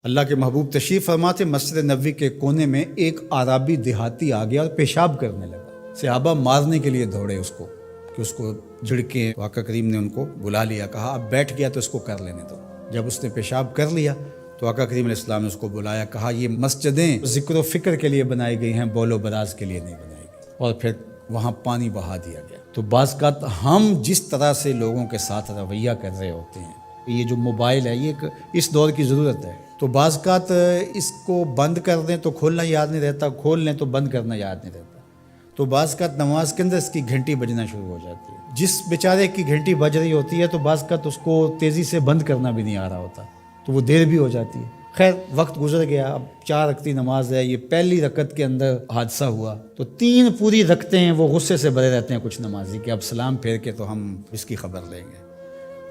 اللہ کے محبوب تشریف فرما تھے، مسجد نبوی کے کونے میں ایک عربی دیہاتی آ گیا اور پیشاب کرنے لگا۔ صحابہ مارنے کے لیے دوڑے اس کو کہ اس کو جھڑکیں۔ آقا کریم نے ان کو بلا لیا، کہا اب بیٹھ گیا تو اس کو کر لینے دو۔ جب اس نے پیشاب کر لیا تو آقا کریم علیہ السلام نے اس کو بلایا، کہا یہ مسجدیں ذکر و فکر کے لیے بنائی گئی ہیں، بول و براز کے لیے نہیں بنائی گئی، اور پھر وہاں پانی بہا دیا گیا۔ تو بعض اوقات ہم جس طرح سے لوگوں کے ساتھ رویہ کر رہے ہوتے ہیں، یہ جو موبائل ہے یہ اس دور کی ضرورت ہے، تو بعض اوقات اس کو بند کر دیں تو کھولنا یاد نہیں رہتا، کھول لیں تو بند کرنا یاد نہیں رہتا، تو بعض اوقات نماز کے اندر اس کی گھنٹی بجنا شروع ہو جاتی ہے۔ جس بیچارے کی گھنٹی بج رہی ہوتی ہے تو بعض اوقات اس کو تیزی سے بند کرنا بھی نہیں آ رہا ہوتا، تو وہ دیر بھی ہو جاتی ہے۔ خیر وقت گزر گیا، اب 4 رکعتی نماز ہے، یہ پہلی رکعت کے اندر حادثہ ہوا تو 3 پوری رکعتیں ہیں وہ غصے سے بھرے رہتے ہیں کچھ نمازی کہ اب سلام پھیر کے تو ہم اس کی خبر لیں گے،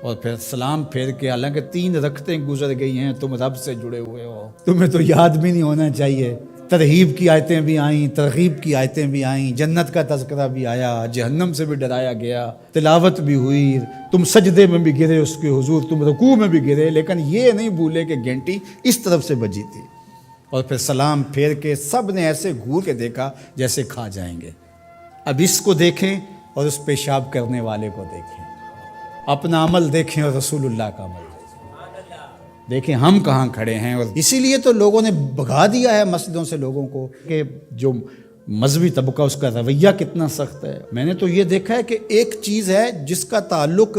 اور پھر سلام پھیر کے حالانکہ 3 رکعتیں گزر گئی ہیں، تم رب سے جڑے ہوئے ہو، تمہیں تو یاد بھی نہیں ہونا چاہیے۔ ترغیب کی آیتیں بھی آئیں، ترغیب کی آیتیں بھی آئیں، جنت کا تذکرہ بھی آیا، جہنم سے بھی ڈرایا گیا، تلاوت بھی ہوئی، تم سجدے میں بھی گرے اس کے حضور، تم رکوع میں بھی گرے، لیکن یہ نہیں بھولے کہ گھنٹی اس طرف سے بجی تھی۔ اور پھر سلام پھیر کے سب نے ایسے گھور کے دیکھا جیسے کھا جائیں گے۔ اب اس کو دیکھیں اور اس پیشاب کرنے والے کو دیکھیں، اپنا عمل دیکھیں اور رسول اللہ کا عمل دیکھیں، ہم کہاں کھڑے ہیں۔ اور اسی لیے تو لوگوں نے بھگا دیا ہے مسجدوں سے لوگوں کو کہ جو مذہبی طبقہ اس کا رویہ کتنا سخت ہے۔ میں نے تو یہ دیکھا ہے کہ ایک چیز ہے جس کا تعلق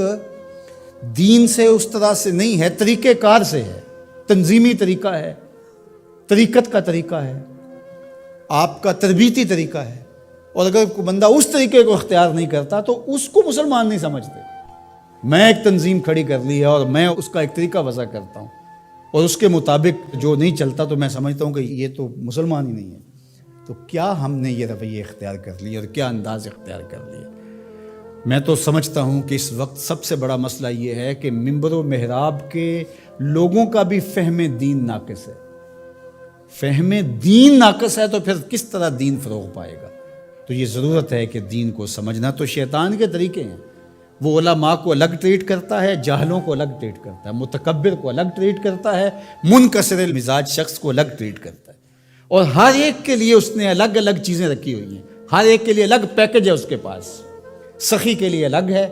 دین سے اس طرح سے نہیں ہے، طریقہ کار سے ہے، تنظیمی طریقہ ہے، طریقت کا طریقہ ہے، آپ کا تربیتی طریقہ ہے، اور اگر کوئی بندہ اس طریقے کو اختیار نہیں کرتا تو اس کو مسلمان نہیں سمجھتے۔ میں ایک تنظیم کھڑی کر لی ہے اور میں اس کا ایک طریقہ وضع کرتا ہوں اور اس کے مطابق جو نہیں چلتا تو میں سمجھتا ہوں کہ یہ تو مسلمان ہی نہیں ہے۔ تو کیا ہم نے یہ رویہ اختیار کر لیا اور کیا انداز اختیار کر لیا؟ میں تو سمجھتا ہوں کہ اس وقت سب سے بڑا مسئلہ یہ ہے کہ منبر و محراب کے لوگوں کا بھی فہم دین ناقص ہے۔ فہم دین ناقص ہے تو پھر کس طرح دین فروغ پائے گا؟ تو یہ ضرورت ہے کہ دین کو سمجھنا۔ تو شیطان کے طریقے ہیں، وہ علماء کو الگ ٹریٹ کرتا ہے، جاہلوں کو الگ ٹریٹ کرتا ہے، متکبر کو الگ ٹریٹ کرتا ہے، منکسر المزاج شخص کو الگ ٹریٹ کرتا ہے، اور ہر ایک کے لیے اس نے الگ الگ چیزیں رکھی ہوئی ہیں، ہر ایک کے لیے الگ پیکج ہے اس کے پاس۔ سخی کے لیے الگ ہے،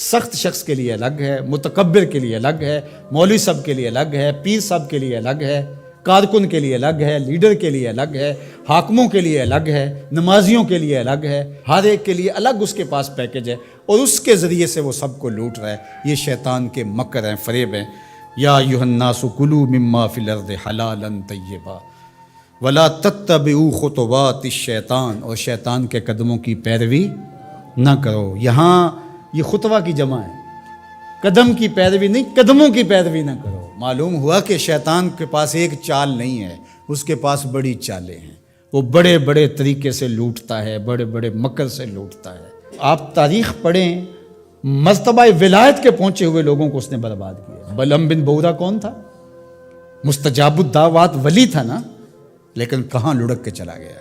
سخت شخص کے لیے الگ ہے، متکبر کے لیے الگ ہے، مولوی صاحب کے لیے الگ ہے، پیر صاحب کے لیے الگ ہے، کارکن کے لیے الگ ہے، لیڈر کے لیے الگ ہے، حاکموں کے لیے الگ ہے، نمازیوں کے لیے الگ ہے، ہر ایک کے لیے الگ اس کے پاس پیکج ہے، اور اس کے ذریعے سے وہ سب کو لوٹ رہا ہے۔ یہ شیطان کے مکر ہیں، فریب ہیں۔ یا ایھا الناس کلوا مما فی الارض حلالا طیبا ولا تتبعوا خطوات الشیطان، اور شیطان کے قدموں کی پیروی نہ کرو۔ یہاں یہ خطوہ کی جمع ہے، قدم کی پیروی نہیں، قدموں کی پیروی نہ کرو۔ معلوم ہوا کہ شیطان کے پاس ایک چال نہیں ہے، اس کے پاس بڑی چالیں ہیں، وہ بڑے بڑے طریقے سے لوٹتا ہے، بڑے بڑے مکر سے لوٹتا ہے۔ آپ تاریخ پڑھیں، مرتبہ ولایت کے پہنچے ہوئے لوگوں کو اس نے برباد کیا۔ بلعم بن بورا کون تھا؟ مستجاب الدعوات ولی تھا نا، لیکن کہاں لڑک کے چلا گیا۔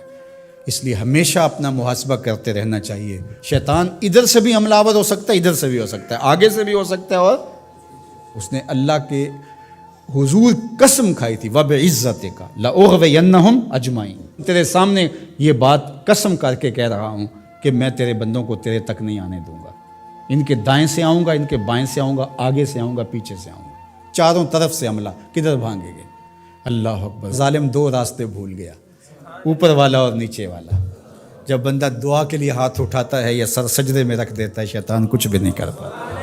اس لیے ہمیشہ اپنا محاسبہ کرتے رہنا چاہیے۔ شیطان ادھر سے بھی حملہ آور ہو سکتا ہے، ادھر سے بھی ہو سکتا ہے، آگے سے بھی ہو سکتا ہے، اور اس نے اللہ کے حضور قسم کھائی تھی وَبِعِزَّتِكَ لَأُغْوِيَنَّهُمْ أَجْمَعِينَ، تیرے سامنے یہ بات قسم کر کے کہہ رہا ہوں کہ میں تیرے بندوں کو تیرے تک نہیں آنے دوں گا، ان کے دائیں سے آؤں گا، ان کے بائیں سے آؤں گا، آگے سے آؤں گا، پیچھے سے آؤں گا، چاروں طرف سے حملہ، کدھر بھاگیں گے؟ اللہ اکبر۔ ظالم 2 راستے بھول گیا، اوپر والا اور نیچے والا۔ جب بندہ دعا کے لیے ہاتھ اٹھاتا ہے یا سر سجدے میں رکھ دیتا ہے، شیطان کچھ بھی نہیں کر پاتا۔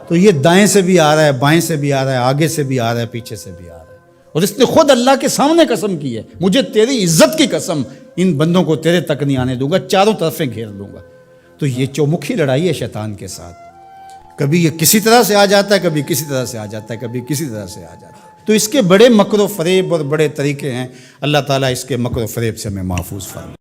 تو یہ دائیں سے بھی آ رہا ہے، بائیں سے بھی آ رہا ہے، آگے سے بھی آ رہا ہے، پیچھے سے بھی آ رہا ہے، اور اس نے خود اللہ کے سامنے قسم کی ہے، مجھے تیری عزت کی قسم، ان بندوں کو تیرے تک نہیں آنے دوں گا، چاروں طرفیں گھیر لوں گا۔ تو یہ چومکھی لڑائی ہے شیطان کے ساتھ، کبھی یہ کسی طرح سے آ جاتا ہے، کبھی کسی طرح سے آ جاتا ہے، کبھی کسی طرح سے آ جاتا ہے۔ تو اس کے بڑے مکر و فریب اور بڑے طریقے ہیں، اللہ تعالیٰ اس کے مکر و فریب سے ہمیں محفوظ فرمائے۔